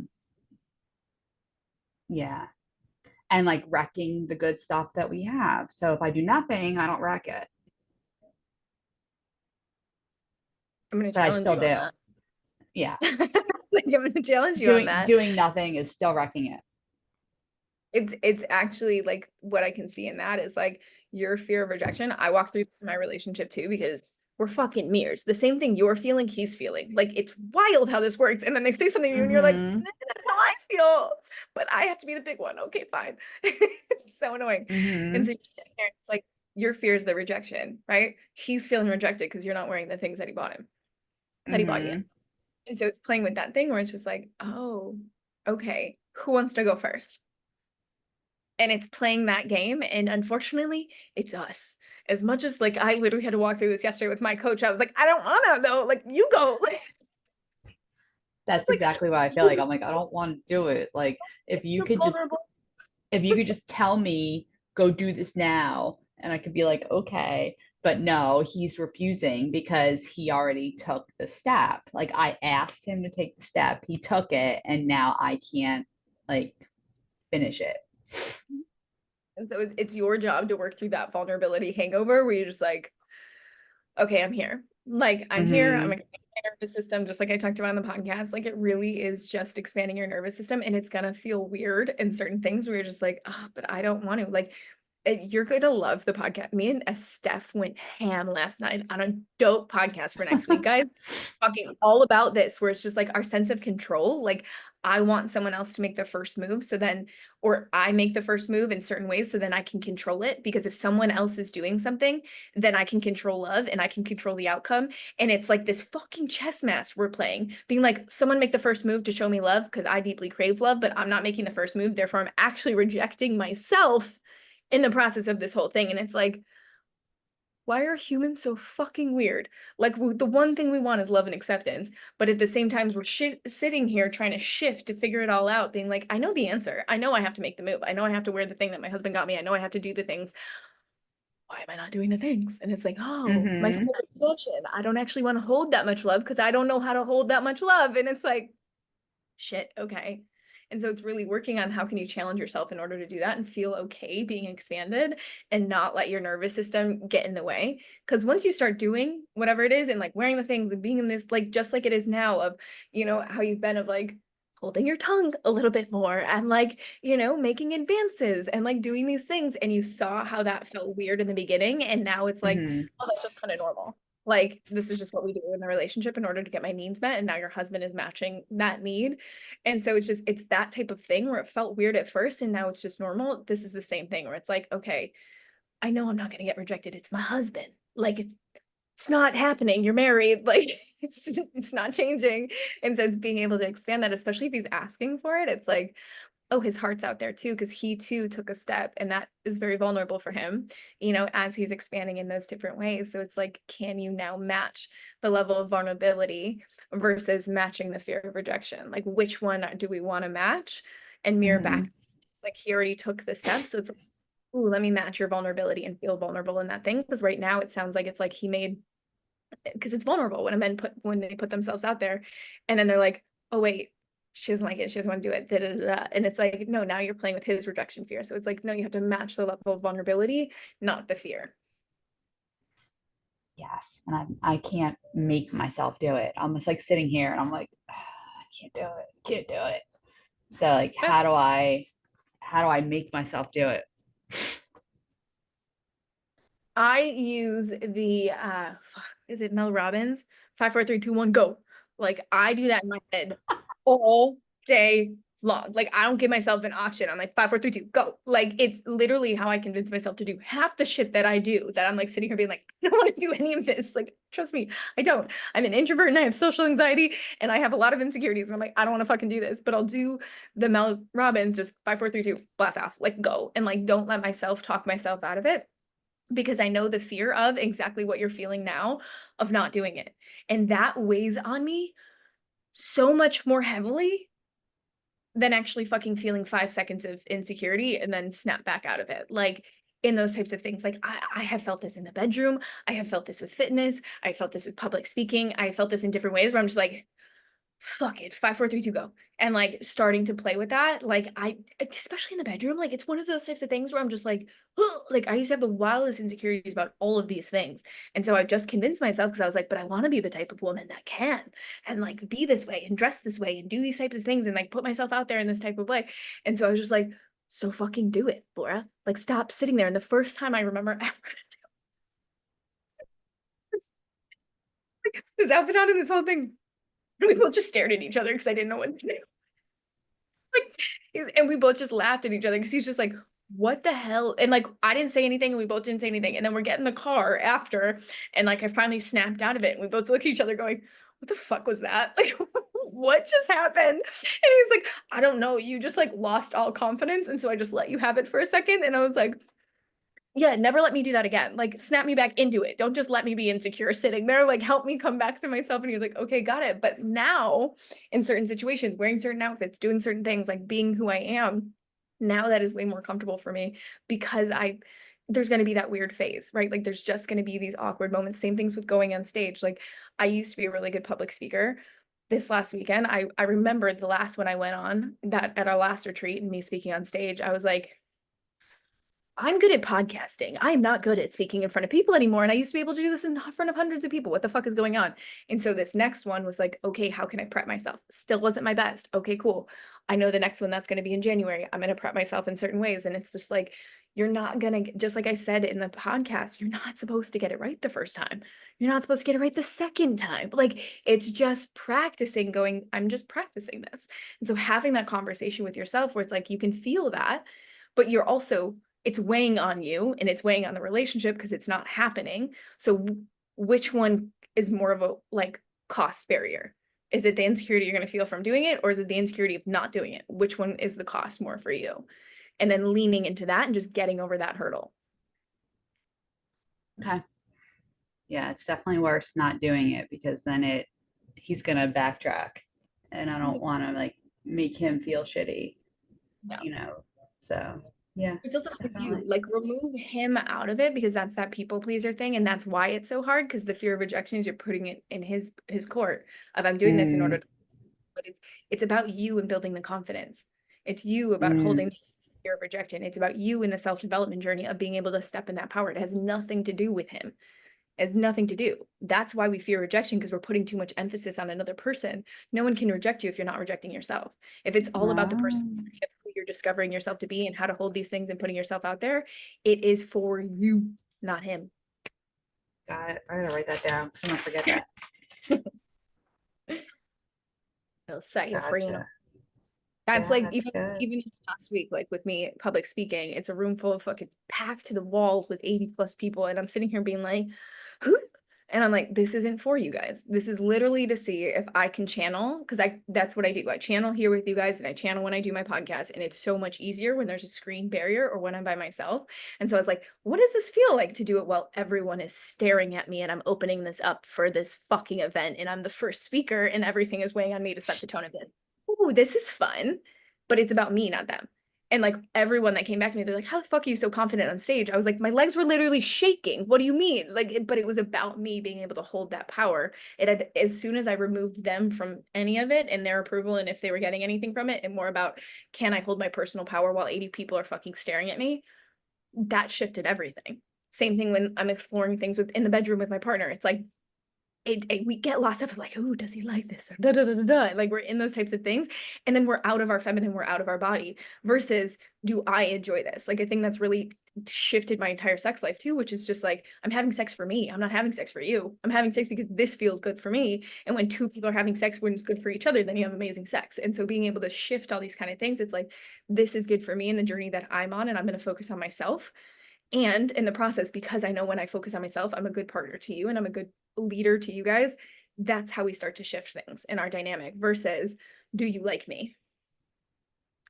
Yeah. And like wrecking the good stuff that we have. So if I do nothing, I don't wreck it. I'm going to But I challenge still you do. on that. Yeah. Like, I'm gonna challenge you on that. Doing nothing is still wrecking it. It's actually like what I can see in that is like your fear of rejection. I walk through this in my relationship too, because we're fucking mirrors. The same thing you're feeling, he's feeling. Like, it's wild how this works. And then they say something to you and you're like, Mhm. that's how I feel. But I have to be the big one. Okay, fine. It's so annoying. And Mhm. so you're sitting there, it's like your fear is the rejection, right? He's feeling rejected because you're not wearing the things that he bought him, that he bought you. Mhm. And so it's playing with that thing where it's just like, oh, okay, who wants to go first? And it's playing that game, and unfortunately, it's us. As much as, like, I literally had to walk through this yesterday with my coach, I was like, "I don't wanna though, like, you go." That's It's like, exactly why I feel like I'm like, I don't want to do it. Like, if you "You're could just vulnerable." tell me, go do this now, and I could be like, okay. But no, he's refusing because he already took the step. Like, I asked him to take the step, he took it, and now I can't like finish it. And so it's your job to work through that vulnerability hangover where you're just like, "Okay, I'm here. Like, I'm here, I'm Mhm. expanding my nervous system," just like I talked about on the podcast. Like, it really is just expanding your nervous system, and it's gonna feel weird in certain things where you're just like, "Oh, but I don't want to." Like, you're gonna love the podcast. Me and Steph went ham last night on a dope podcast for next week, guys. Talking all about this, where it's just like our sense of control. Like, I want someone else to make the first move, so then, or I make the first move in certain ways, so then I can control it. Because if someone else is doing something, then I can control love and I can control the outcome. And it's like this fucking chess match we're playing, being like, someone make the first move to show me love because I deeply crave love, but I'm not making the first move. Therefore, I'm actually rejecting myself in the process of this whole thing. And it's like, why are humans so fucking weird? Like, the one thing we want is love and acceptance, but at the same time, we're sitting here trying to shift to figure it all out, being like, I know the answer. I know I have to make the move. I know I have to wear the thing that my husband got me. I know I have to do the things. Why am I not doing the things? And it's like, oh, my fear Mhm. of rejection. I don't actually want to hold that much love because I don't know how to hold that much love. And it's like, shit, okay. And so it's really working on how can you challenge yourself in order to do that and feel okay being expanded and not let your nervous system get in the way. Because once you start doing whatever it is and like wearing the things and being in this, like just like it is now of, how you've been of like holding your tongue a little bit more and like, making advances and like doing these things. And you saw how that felt weird in the beginning. And now it's like, Mhm. oh, that's just kind of normal. Like, this is just what we do in the relationship in order to get my needs met. And now your husband is matching that need. And so it's that type of thing where it felt weird at first and now it's just normal. This is the same thing where it's like, okay, I know I'm not going to get rejected. It's my husband. Like, it's not happening. You're married. Like, it's not changing. And so it's being able to expand that, especially if he's asking for it. It's like, oh, his heart's out there too, because he too took a step and that is very vulnerable for him, as he's expanding in those different ways. So it's like, can you now match the level of vulnerability versus matching the fear of rejection? Like, which one do we want to match and mirror back? Mhm. Like, he already took the step. So it's like, ooh, let me match your vulnerability and feel vulnerable in that thing. Because right now it sounds like it's like he made, because it's vulnerable when when they put themselves out there and then they're like, oh wait, she doesn't like it, she doesn't want to do it, da, da, da, da. And it's like, no, now you're playing with his rejection fear. So it's like, no, you have to match the level of vulnerability, not the fear. Yes, and I can't make myself do it. I'm just like sitting here and I'm like, I can't do it. Can't do it. So like, But how do I make myself do it? I use the is it Mel Robbins? 5, 4, 3, 2, 1, go. Like, I do that in my head all day long. Like, I don't give myself an option. I'm like 5, 4, 3, 2, go. Like, it's literally how I convince myself to do half the shit that I do, that I'm like sitting here being like, I don't want to do any of this. Like, trust me, I don't. I'm an introvert and I have social anxiety and I have a lot of insecurities. And I'm like, I don't want to fucking do this, but I'll do the Mel Robbins, just 5, 4, 3, 2, blast off, like go. And like, don't let myself talk myself out of it, because I know the fear of exactly what you're feeling now of not doing it. And that weighs on me so much more heavily than actually fucking feeling 5 seconds of insecurity and then snap back out of it. Like, in those types of things, like I have felt this in the bedroom. I have felt this with fitness. I felt this with public speaking. I felt this in different ways where I'm just like, fuck it, 5, 4, 3, 2, go. And like starting to play with that, like especially in the bedroom, like it's one of those types of things where I'm just like, like I used to have the wildest insecurities about all of these things. And so I just convinced myself because I was like, but I want to be the type of woman that can and like be this way and dress this way and do these types of things and like put myself out there in this type of way. And so I was just like, so fucking do it, Laura. Like stop sitting there. And the first time I remember ever this outfit on and this whole thing, we both just stared at each other because I didn't know what to do. Like, and we both just laughed at each other because he's just like, what the hell? And like, I didn't say anything and we both didn't say anything. And then we're getting the car after. And like, I finally snapped out of it. And we both look at each other going, what the fuck was that? Like, what just happened? And he's like, I don't know. You just like lost all confidence. And so I just let you have it for a second. And I was like, yeah, never let me do that again. Like, snap me back into it. Don't just let me be insecure sitting there. Like, help me come back to myself. And he was like, okay, got it. But now, in certain situations, wearing certain outfits, doing certain things, like being who I am, now that is way more comfortable for me because there's going to be that weird phase, right? Like, there's just going to be these awkward moments. Same things with going on stage. Like, I used to be a really good public speaker. This last weekend, I remembered the last one I went on, that at our last retreat and me speaking on stage, I was like, I'm good at podcasting. I'm not good at speaking in front of people anymore. And I used to be able to do this in front of hundreds of people. What the fuck is going on? And so this next one was like, okay, how can I prep myself? Still wasn't my best. Okay, cool. I know the next one that's going to be in January. I'm going to prep myself in certain ways. And it's just like, you're not going to, just like I said in the podcast, you're not supposed to get it right the first time. You're not supposed to get it right the second time. Like, it's just practicing going, I'm just practicing this. And so having that conversation with yourself where it's like, you can feel that, but you're also, it's weighing on you and it's weighing on the relationship because it's not happening. So which one is more of a like cost barrier? Is it the insecurity you're going to feel from doing it, or is it the insecurity of not doing it? Which one is the cost more for you? And then leaning into that and just getting over that hurdle. Okay. Yeah, it's definitely worse not doing it because then he's gonna backtrack, and I don't want to like make him feel shitty, Yeah. you know. So yeah, It's also for you, definitely. like remove him out of it because that's that people pleaser thing. And that's why it's so hard, because the fear of rejection is you're putting it in his court of I'm doing this in order to, but it's about you and building the confidence. It's you about holding the fear of rejection. It's about you in the self-development journey of being able to step in that power. It has nothing to do with him. It has nothing to do. That's why we fear rejection, because we're putting too much emphasis on another person. No one can reject you if you're not rejecting yourself. If it's all about the person who you're discovering yourself to be and how to hold these things and putting yourself out there, it is for you, not him. Got it. I gotta write that down because I'm gonna forget that. It'll set you free. Gotcha. That's Yeah, like that's good. even last week, like with me public speaking, it's a room full of fucking packed to the walls with 80+ people, and I'm sitting here being like, who? And I'm like, this isn't for you guys. This is literally to see if I can channel, because that's what I do. I channel here with you guys, and I channel when I do my podcast, and it's so much easier when there's a screen barrier or when I'm by myself. And so I was like, what does this feel like to do it while everyone is staring at me and I'm opening this up for this fucking event and I'm the first speaker and everything is weighing on me to set the tone of it. Ooh, this is fun, but it's about me, not them. And like everyone that came back to me, they're like, how the fuck are you so confident on stage? I was like, my legs were literally shaking. What do you mean? Like, but it was about me being able to hold that power. It had, as soon as I removed them from any of it and their approval, and if they were getting anything from it, and more about, can I hold my personal power while 80 people are fucking staring at me? That shifted everything. Same thing when I'm exploring things in the bedroom with my partner. It's like, we get lost up of like, oh, does he like this? Or da, da, da, da, da. Like we're in those types of things. And then we're out of our feminine, we're out of our body versus, do I enjoy this? Like a thing that's really shifted my entire sex life too, which is just like, I'm having sex for me. I'm not having sex for you. I'm having sex because this feels good for me. And when two people are having sex when it's good for each other, then you have amazing sex. And so being able to shift all these kind of things, it's like, this is good for me in the journey that I'm on, and I'm going to focus on myself. And in the process, because I know when I focus on myself, I'm a good partner to you and I'm a good leader to you guys. That's how we start to shift things in our dynamic versus, do you like me?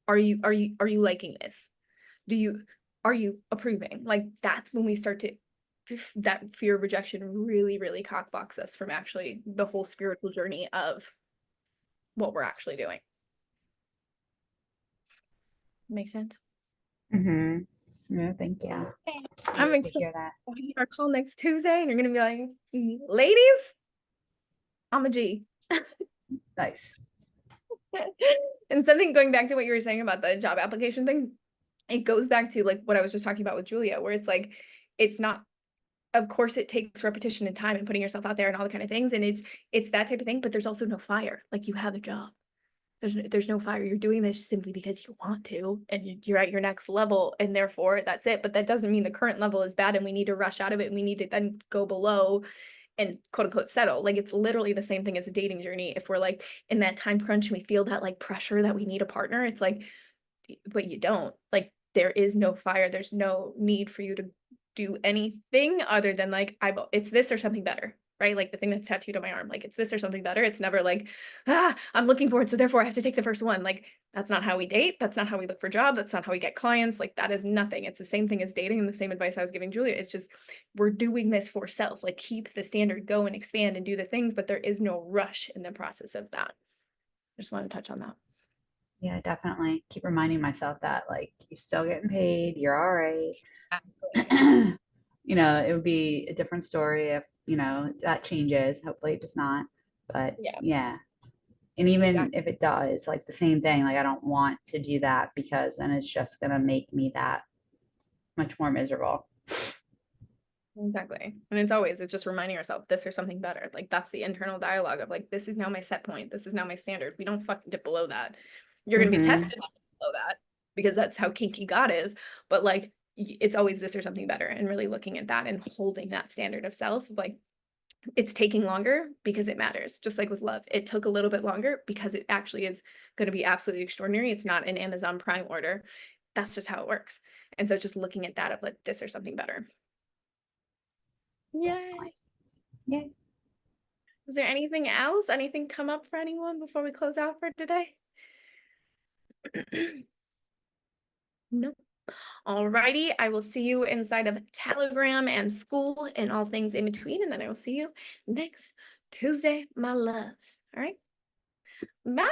Are you liking this? Are you approving? Like that's when we start to that fear of rejection really, really cockbox us from actually the whole spiritual journey of what we're actually doing. Make sense? Yeah, thank you. I'm To excited hear that. for our call next Tuesday, and you're gonna be like, ladies, I'm a G. Nice. And something going back to what you were saying about the job application thing, it goes back to like what I was just talking about with Julia, where it's like, it's not, of course it takes repetition and time and putting yourself out there and all the kind of things. And it's that type of thing, but there's also no fire. Like you have a job. There's no fire. You're doing this simply because you want to, and you're at your next level, and therefore that's it. But that doesn't mean the current level is bad and we need to rush out of it and we need to then go below and quote unquote settle. Like it's literally the same thing as a dating journey. If we're like in that time crunch and we feel that like pressure that we need a partner, it's like, but you don't. Like there is no fire. There's no need for you to do anything other than like it's this or something better. Right? Like the thing that's tattooed on my arm, like it's this or something better. It's never like, I'm looking for it, so therefore I have to take the first one. Like that's not how we date. That's not how we look for a job. That's not how we get clients. Like that is nothing. It's the same thing as dating and the same advice I was giving Julia. It's just we're doing this for self. Like keep the standard, go and expand and do the things, but there is no rush in the process of that. Just want to touch on that. Yeah, definitely. Keep reminding myself that like you're still getting paid, you're all right. You know, it would be a different story if, you know, that changes. Hopefully it does not. But yeah. And even Exactly. if it does, like the same thing, like I don't want to do that because then it's just gonna make me that much more miserable. Exactly. And it's just reminding ourselves this or something better. Like that's the internal dialogue of like, this is now my set point. This is now my standard. We don't fucking dip below that. You're going to be tested below that because that's how kinky God is. But like, it's always this or something better. And really looking at that and holding that standard of self. Like it's taking longer because it matters. Just like with love, it took a little bit longer because it actually is going to be absolutely extraordinary. It's not an Amazon Prime order. That's just how it works. And so just looking at that of like this or something better. Yay. Yay. Is there anything else? Anything come up for anyone before we close out for today? No. Alrighty, I will see you inside of Telegram and school and all things in between, and then I will see you next Tuesday, my loves. All right. Bye.